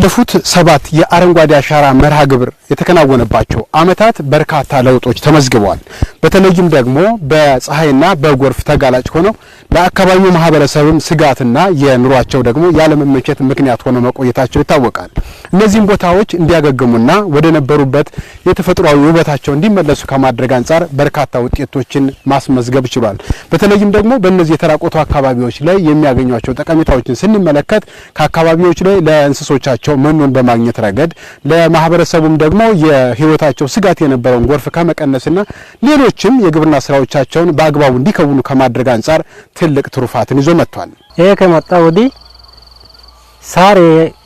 ባለፉት 7 የአረንጓዴ አሻራ መርሃ ግብር የተከናወነባቸው አመታት በርካታ ለውጦች ተመዝግበዋል። በተለይም ደግሞ በፀሐይና በጎርፍ ተጋላጭ ሆነው ለአካባቢው ማህበረሰብም ስጋትና የኑሯቸው ደግሞ ያለመመቸት ምክንያት ሆነው መቆየታቸው ይታወቃል። እነዚህም ቦታዎች እንዲያገግሙና ወደ ነበሩበት የተፈጥሯዊ ውበታቸው እንዲመለሱ ከማድረግ አንፃር በርካታ ውጤቶችን ማስመዝገብ ችሏል። በተለይም ደግሞ በእነዚህ የተራቆቱ አካባቢዎች ላይ የሚያገኟቸው ጠቀሜታዎችን ስንመለከት ከአካባቢዎች ላይ ለእንስሶቻቸው መኖን በማግኘት ረገድ ለማህበረሰቡም ደግሞ የህይወታቸው ስጋት የነበረውን ጎርፍ ከመቀነስና ሌሎችም የግብርና ስራዎቻቸውን በአግባቡ እንዲከውኑ ከማድረግ አንፃር ትልቅ ትሩፋትን ይዞ መጥቷል። ይሄ ከመጣ ወዲህ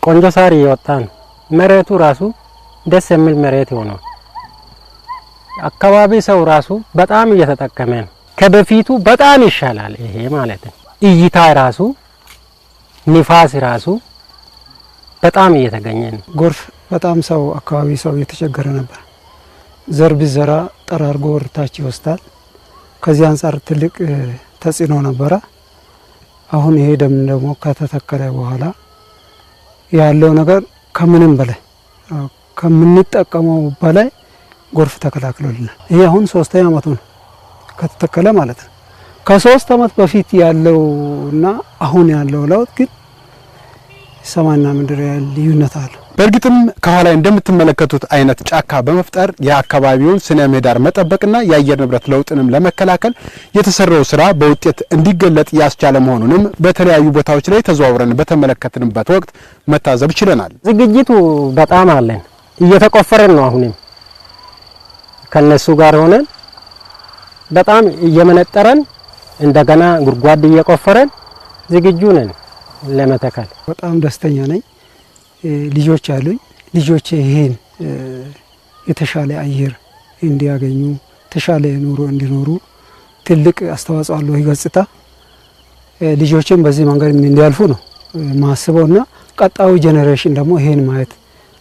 ቆንጆ ሳር ይወጣን መሬቱ ራሱ ደስ የሚል መሬት ሆኗል። አካባቢ ሰው ራሱ በጣም እየተጠቀመ ነው። ከበፊቱ በጣም ይሻላል። ይሄ ማለት ነው እይታ ራሱ ንፋስ ራሱ በጣም እየተገኘ ነው። ጎርፍ በጣም አካባቢ ሰው እየተቸገረ ነበር። ዘር ቢዘራ ጠራርጎ ወርታች ይወስዳል። ከዚህ አንፃር ትልቅ ተጽዕኖ ነበረ። አሁን ይሄ ደም ደግሞ ከተተከለ በኋላ ያለው ነገር ከምንም በላይ ከምንጠቀመው በላይ ጎርፍ ተከላክሎልናል። ይሄ አሁን 3ኛ አመቱ ነው ከተተከለ ማለት ነው። ከ3 አመት በፊት ያለውና አሁን ያለው ለውጥ ግን ሰማይና ምድር ልዩነት አለ። በእርግጥም ከኋላ እንደምትመለከቱት አይነት ጫካ በመፍጠር የአካባቢውን ስነ ምህዳር መጠበቅና የአየር ንብረት ለውጥንም ለመከላከል የተሰራው ስራ በውጤት እንዲገለጥ ያስቻለ መሆኑንም በተለያዩ ቦታዎች ላይ ተዘዋውረን በተመለከትንበት ወቅት መታዘብ ችለናል። ዝግጅቱ በጣም አለን። እየተቆፈረን ነው። አሁንም ከነሱ ጋር ሆነን በጣም እየመነጠረን እንደገና ጉድጓድ እየቆፈረን ዝግጁ ነን ለመተከል። በጣም ደስተኛ ነኝ። ልጆች አሉኝ። ልጆቼ ይሄን የተሻለ አየር እንዲያገኙ ተሻለ ኑሮ እንዲኖሩ ትልቅ አስተዋጽኦ አለው። ይገጽታ ልጆችን በዚህ መንገድ እንዲያልፉ ነው ማስበውና ቀጣዩ ጄኔሬሽን ደግሞ ይሄን ማየት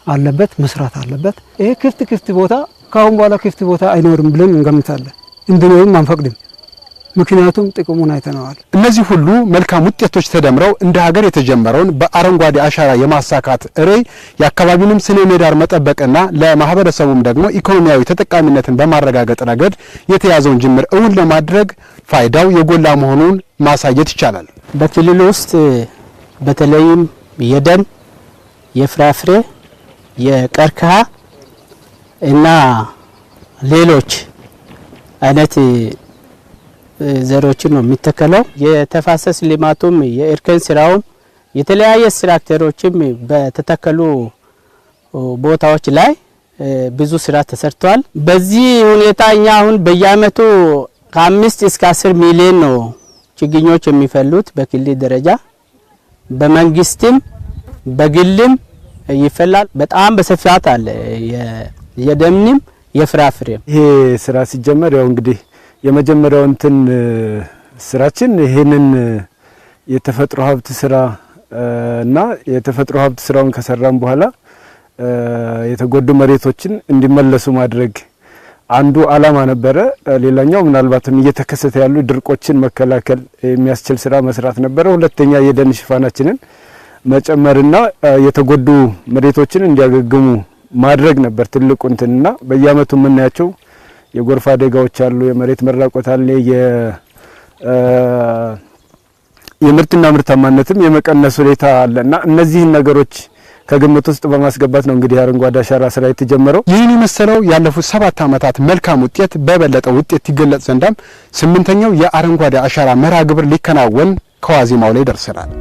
አለበት፣ መስራት አለበት። ይሄ ክፍት ቦታ ካሁን በኋላ ክፍት ቦታ አይኖርም ብለን እንገምታለን። እንዲኖርም አንፈቅድም። ምክንያቱም ጥቅሙን አይተናል። እነዚህ ሁሉ መልካም ውጤቶች ተደምረው እንደ ሀገር የተጀመረውን በአረንጓዴ አሻራ የማሳካት ርዕይ የአካባቢንም ስነ ምህዳር መጠበቅና ለማህበረሰቡም ደግሞ ኢኮኖሚያዊ ተጠቃሚነትን በማረጋገጥ ረገድ የተያዘውን ጅምር እውን ለማድረግ ፋይዳው የጎላ መሆኑን ማሳየት ይቻላል። በክልሉ ውስጥ በተለይም የደን፣ የፍራፍሬ፣ የቀርከሃ እና ሌሎች አይነት ዘሮችን ነው የሚተከለው። የተፋሰስ ልማቱም የእርከን ስራውም የተለያየ ስትራክቸሮችም በተተከሉ ቦታዎች ላይ ብዙ ስራ ተሰርቷል። በዚህ ሁኔታ እኛ አሁን በየአመቱ ከ5 እስከ 10 ሚሊዮን ነው ችግኞች የሚፈሉት በክልል ደረጃ። በመንግስትም በግልም ይፈላል። በጣም በስፋት አለ የደንም የፍራፍሬም። ይሄ ስራ ሲጀመር ያው እንግዲህ የመጀመሪያው ስራችን ይሄንን የተፈጥሮ ሀብት ስራ እና የተፈጥሮ ሀብት ስራውን ከሰራን በኋላ የተጎዱ መሬቶችን እንዲመለሱ ማድረግ አንዱ አላማ ነበረ። ሌላኛው ምናልባትም እየተከሰተ ያሉ ድርቆችን መከላከል የሚያስችል ስራ መስራት ነበረ። ሁለተኛ የደን ሽፋናችንን መጨመርና የተጎዱ መሬቶችን እንዲያገግሙ ማድረግ ነበር ትልቁ እንትና በየአመቱ የምናያቸው የጎርፍ አደጋዎች አሉ፣ የመሬት መራቆት አለ፣ የምርትና ምርታማነትም የመቀነስ ሁኔታ አለና እነዚህን ነገሮች ከግምት ውስጥ በማስገባት ነው እንግዲህ አረንጓዴ አሻራ ስራ የተጀመረው። ይህን የመሰለው ያለፉት 7 አመታት መልካም ውጤት በበለጠ ውጤት ይገለጽ ዘንዳም 8ኛው የአረንጓዴ አሻራ መርሃ ግብር ሊከናወን ከዋዜማው ላይ ደርሰናል።